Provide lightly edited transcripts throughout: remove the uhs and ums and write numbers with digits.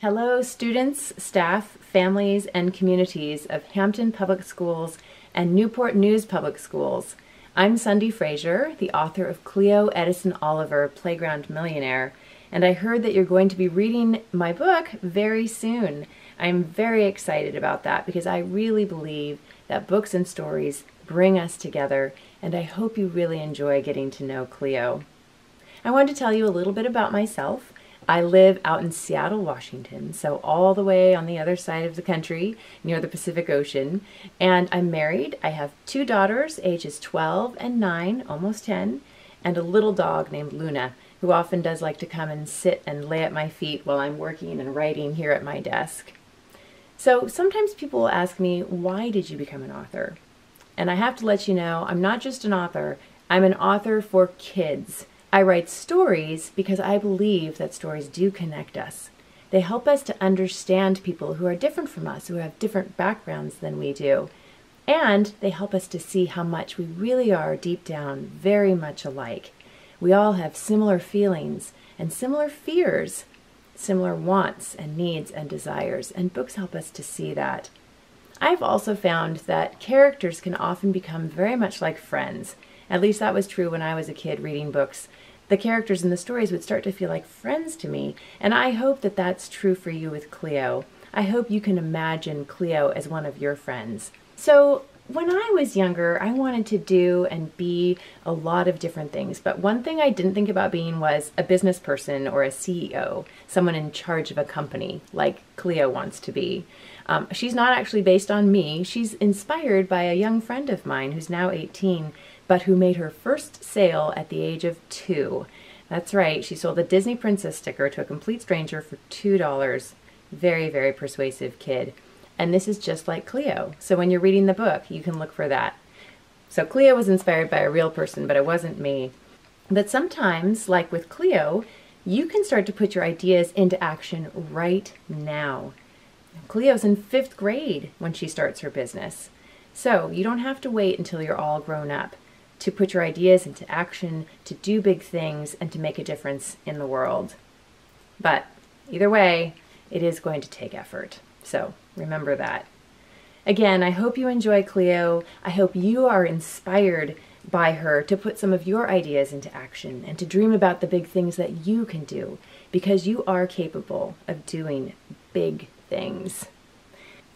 Hello, students, staff, families, and communities of Hampton Public Schools and Newport News Public Schools. I'm Sundy Frazier, the author of Clio, Edison, Oliver, Playground Millionaire, and I heard that you're going to be reading my book very soon. I'm very excited about that because I really believe that books and stories bring us together, and I hope you really enjoy getting to know Clio. I wanted to tell you a little bit about myself. I live out in Seattle, Washington, so all the way on the other side of the country, near the Pacific Ocean. And I'm married. I have two daughters, ages 12 and 9, almost 10, and a little dog named Luna, who often does like to come and sit and lay at my feet while I'm working and writing here at my desk. So sometimes people will ask me, why did you become an author? And I have to let you know, I'm not just an author, I'm an author for kids. I write stories because I believe that stories do connect us. They help us to understand people who are different from us, who have different backgrounds than we do. And they help us to see how much we really are deep down very much alike. We all have similar feelings and similar fears, similar wants and needs and desires, and books help us to see that. I've also found that characters can often become very much like friends. At least that was true when I was a kid reading books. The characters in the stories would start to feel like friends to me, and I hope that that's true for you with Clio. I hope you can imagine Clio as one of your friends. So when I was younger, I wanted to do and be a lot of different things, but one thing I didn't think about being was a business person or a CEO, someone in charge of a company like Clio wants to be. She's not actually based on me. She's inspired by a young friend of mine who's now 18, but who made her first sale at the age of 2. That's right, she sold a Disney Princess sticker to a complete stranger for $2. Very, very persuasive kid. And this is just like Clio. So when you're reading the book, you can look for that. So Clio was inspired by a real person, but it wasn't me. But sometimes, like with Clio, you can start to put your ideas into action right now. Clio's in 5th grade when she starts her business. So you don't have to wait until you're all grown up to put your ideas into action, to do big things, and to make a difference in the world. But either way, it is going to take effort. So remember that. Again, I hope you enjoy Clio. I hope you are inspired by her to put some of your ideas into action and to dream about the big things that you can do, because you are capable of doing big things.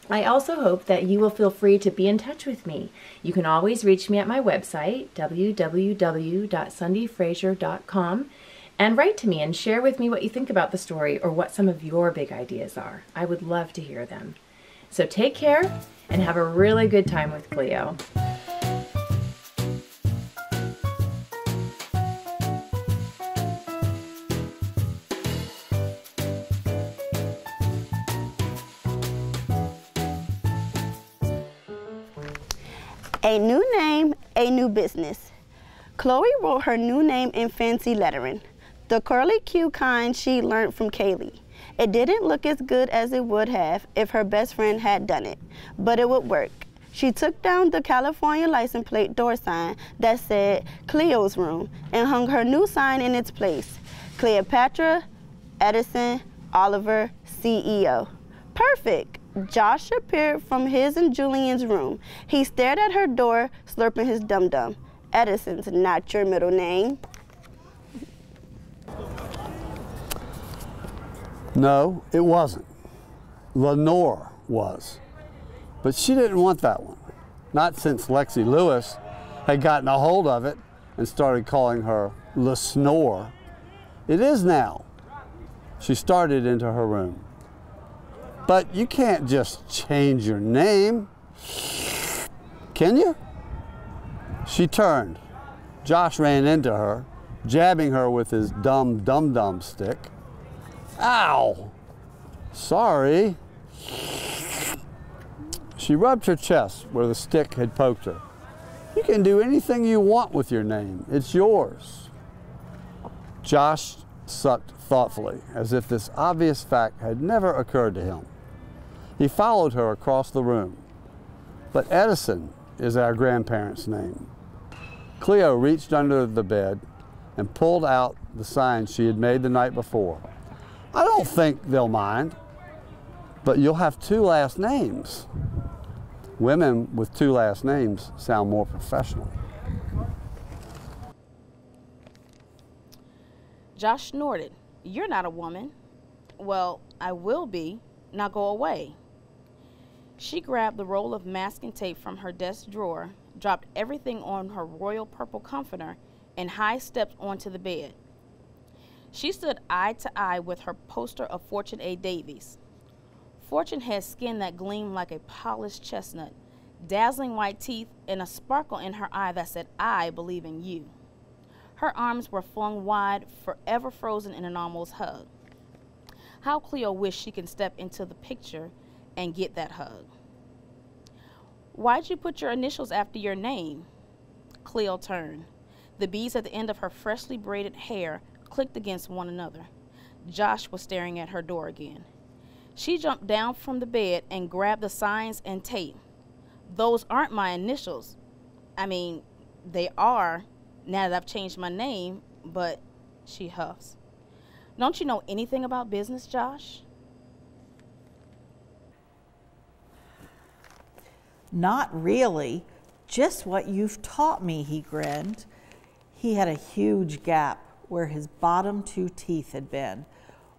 I also hope that you will feel free to be in touch with me. You can always reach me at my website, www.sundyfrazier.com, and write to me and share with me what you think about the story or what some of your big ideas are. I would love to hear them. So take care and have a really good time with Clio. A new name, a new business. Chloe wrote her new name in fancy lettering, the curly Q kind she learned from Kaylee. It didn't look as good as it would have if her best friend had done it, but it would work. She took down the California license plate door sign that said Cleo's Room and hung her new sign in its place, Cleopatra, Edison, Oliver, CEO. Perfect! Josh appeared from his and Julian's room. He stared at her door, slurping his dum-dum. Edison's not your middle name. No, it wasn't. Lenore was. But she didn't want that one. Not since Lexi Lewis had gotten a hold of it and started calling her LeSnore. It is now. She started into her room. But you can't just change your name, can you? She turned. Josh ran into her, jabbing her with his dumb dum-dum stick. Ow! Sorry. She rubbed her chest where the stick had poked her. You can do anything you want with your name. It's yours. Josh sucked thoughtfully, as if this obvious fact had never occurred to him. He followed her across the room. But Edison is our grandparents' name. Clio reached under the bed and pulled out the sign she had made the night before. I don't think they'll mind. but you'll have two last names. Women with two last names sound more professional. Josh snorted. You're not a woman. Well, I will be. Now go away. She grabbed the roll of masking tape from her desk drawer, dropped everything on her royal purple comforter, and high-stepped onto the bed. She stood eye to eye with her poster of Fortune A. Davies. Fortune had skin that gleamed like a polished chestnut, dazzling white teeth, and a sparkle in her eye that said, I believe in you. Her arms were flung wide, forever frozen in an almost hug. How Cleo wished she could step into the picture and get that hug. Why'd you put your initials after your name? Cleo turned. The beads at the end of her freshly braided hair clicked against one another. Josh was staring at her door again. She jumped down from the bed and grabbed the signs and tape. Those aren't my initials. I mean, they are now that I've changed my name, but she huffs. Don't you know anything about business, Josh? Not really. Just what you've taught me, he grinned. He had a huge gap where his bottom two teeth had been.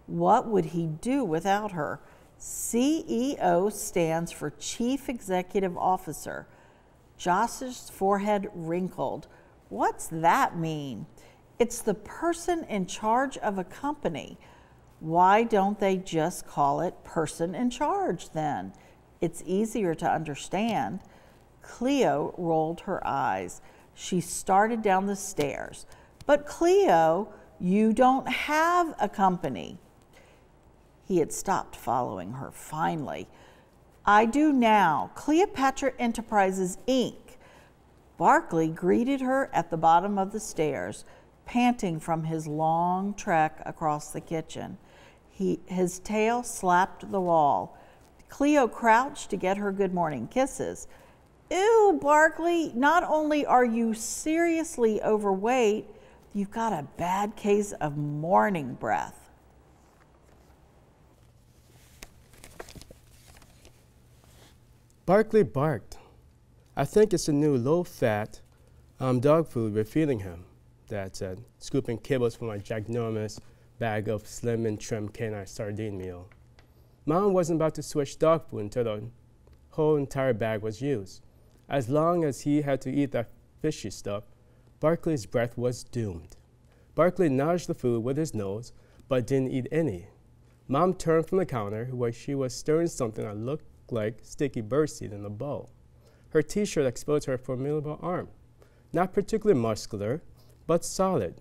What would he do without her? CEO stands for Chief Executive Officer. Josh's forehead wrinkled. What's that mean? It's the person in charge of a company. Why don't they just call it person in charge then? It's easier to understand. Cleo rolled her eyes. She started down the stairs. But Cleo, you don't have a company. He had stopped following her finally. I do now. Cleopatra Enterprises, Inc. Barkley greeted her at the bottom of the stairs, panting from his long trek across the kitchen. His tail slapped the wall. Cleo crouched to get her good morning kisses. Ew, Barkley, not only are you seriously overweight, you've got a bad case of morning breath. Barkley barked. I think it's the new low-fat dog food we're feeding him, Dad said, scooping kibbles from my ginormous bag of slim and trim canine sardine meal. Mom wasn't about to switch dog food until the whole entire bag was used. As long as he had to eat that fishy stuff, Barkley's breath was doomed. Barkley nudged the food with his nose, but didn't eat any. Mom turned from the counter where she was stirring something that looked like sticky birdseed in a bowl. Her t-shirt exposed her formidable arm. Not particularly muscular, but solid.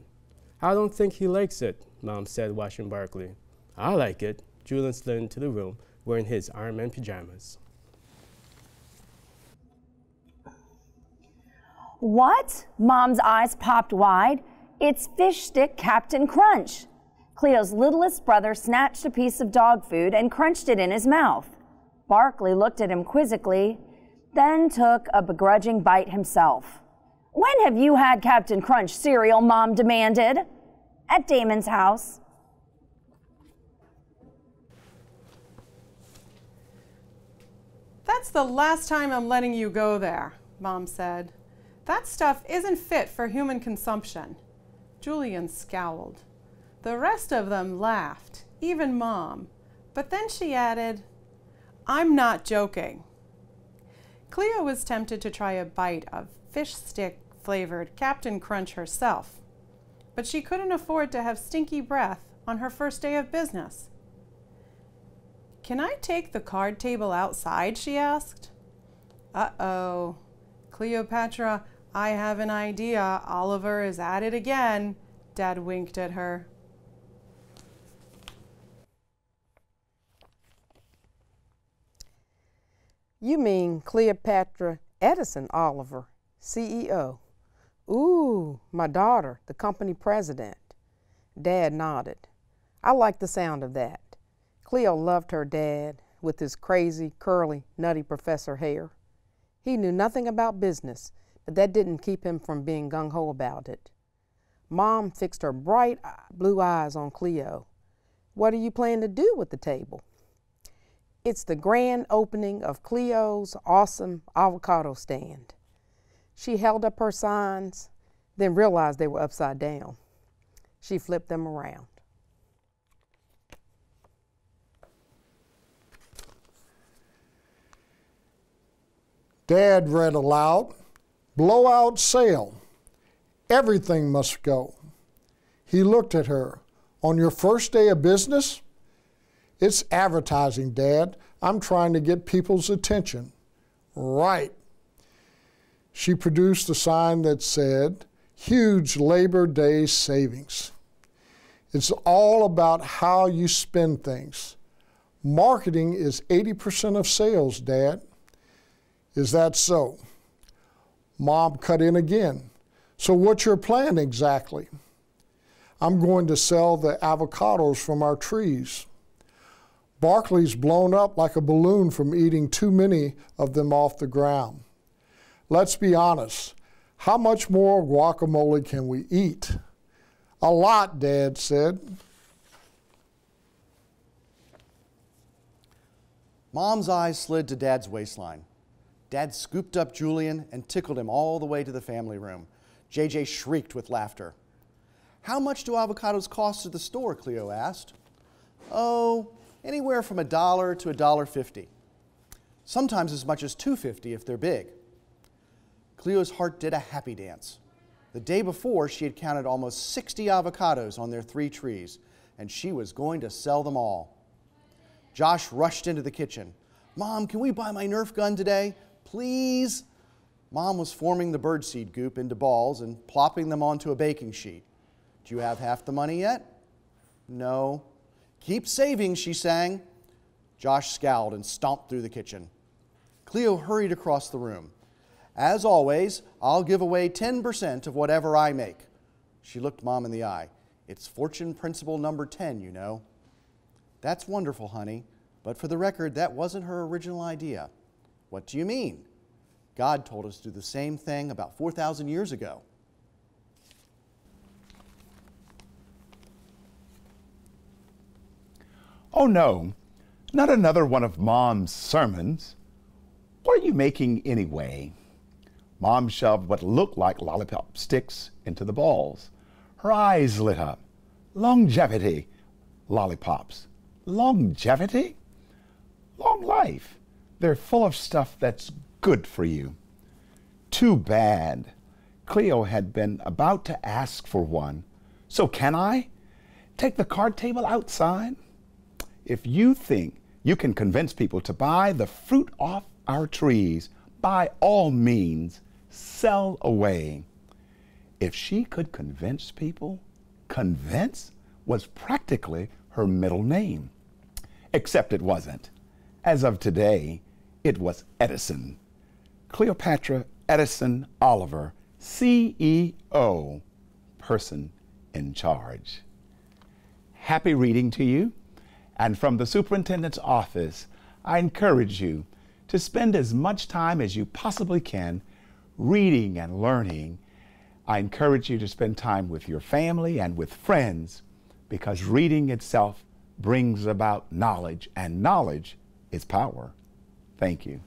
I don't think he likes it, Mom said, watching Barkley. I like it. Julian slid into the room wearing his Iron Man pajamas. What? Mom's eyes popped wide. It's Fish Stick Captain Crunch. Cleo's littlest brother snatched a piece of dog food and crunched it in his mouth. Barkley looked at him quizzically, then took a begrudging bite himself. When have you had Captain Crunch cereal? Mom demanded. At Damon's house. That's the last time I'm letting you go there, Mom said. That stuff isn't fit for human consumption. Julian scowled. The rest of them laughed, even Mom. But then she added, I'm not joking. Cleo was tempted to try a bite of fish stick flavored Captain Crunch herself, but she couldn't afford to have stinky breath on her first day of business. Can I take the card table outside? She asked. Uh-oh. Cleopatra, I have an idea. Oliver is at it again. Dad winked at her. You mean Cleopatra Edison Oliver, CEO. Ooh, my daughter, the company president. Dad nodded. I like the sound of that. Cleo loved her dad with his crazy, curly, nutty professor hair. He knew nothing about business, but that didn't keep him from being gung-ho about it. Mom fixed her bright blue eyes on Cleo. What do you plan to do with the table? It's the grand opening of Cleo's awesome avocado stand. She held up her signs, then realized they were upside down. She flipped them around. Dad read aloud, "Blowout Sale. Everything must go." He looked at her. "On your first day of business?" "It's advertising, Dad. I'm trying to get people's attention." "Right." She produced a sign that said, "Huge Labor Day savings." "It's all about how you spend things. Marketing is 80% of sales, Dad." "Is that so?" Mom cut in again. "So what's your plan exactly?" "I'm going to sell the avocados from our trees. Barkley's blown up like a balloon from eating too many of them off the ground. Let's be honest, how much more guacamole can we eat?" "A lot," Dad said. Mom's eyes slid to Dad's waistline. Dad scooped up Julian and tickled him all the way to the family room. JJ shrieked with laughter. "How much do avocados cost at the store?" Cleo asked. "Oh, anywhere from $1 to $1.50. Sometimes as much as $2.50 if they're big." Cleo's heart did a happy dance. The day before, she had counted almost 60 avocados on their 3 trees, and she was going to sell them all. Josh rushed into the kitchen. "Mom, can we buy my Nerf gun today? Please?" Mom was forming the birdseed goop into balls and plopping them onto a baking sheet. "Do you have half the money yet?" "No." "Keep saving," she sang. Josh scowled and stomped through the kitchen. Cleo hurried across the room. "As always, I'll give away 10% of whatever I make." She looked Mom in the eye. "It's fortune principle number 10, you know." "That's wonderful, honey, but for the record, that wasn't her original idea." "What do you mean?" "God told us to do the same thing about 4,000 years ago." "Oh no, not another one of Mom's sermons. What are you making anyway?" Mom shoved what looked like lollipop sticks into the balls. Her eyes lit up. "Longevity, lollipops. Longevity? Long life. They're full of stuff that's good for you." Too bad. Cleo had been about to ask for one. "So can I take the card table outside?" If you think you can convince people to buy the fruit off our trees, by all means, sell away. If she could convince people, convince was practically her middle name. Except it wasn't. As of today, it was Edison. Cleopatra Edison Oliver, CEO, person in charge. Happy reading to you. And from the superintendent's office, I encourage you to spend as much time as you possibly can reading and learning. I encourage you to spend time with your family and with friends, because reading itself brings about knowledge, and knowledge is power. Thank you.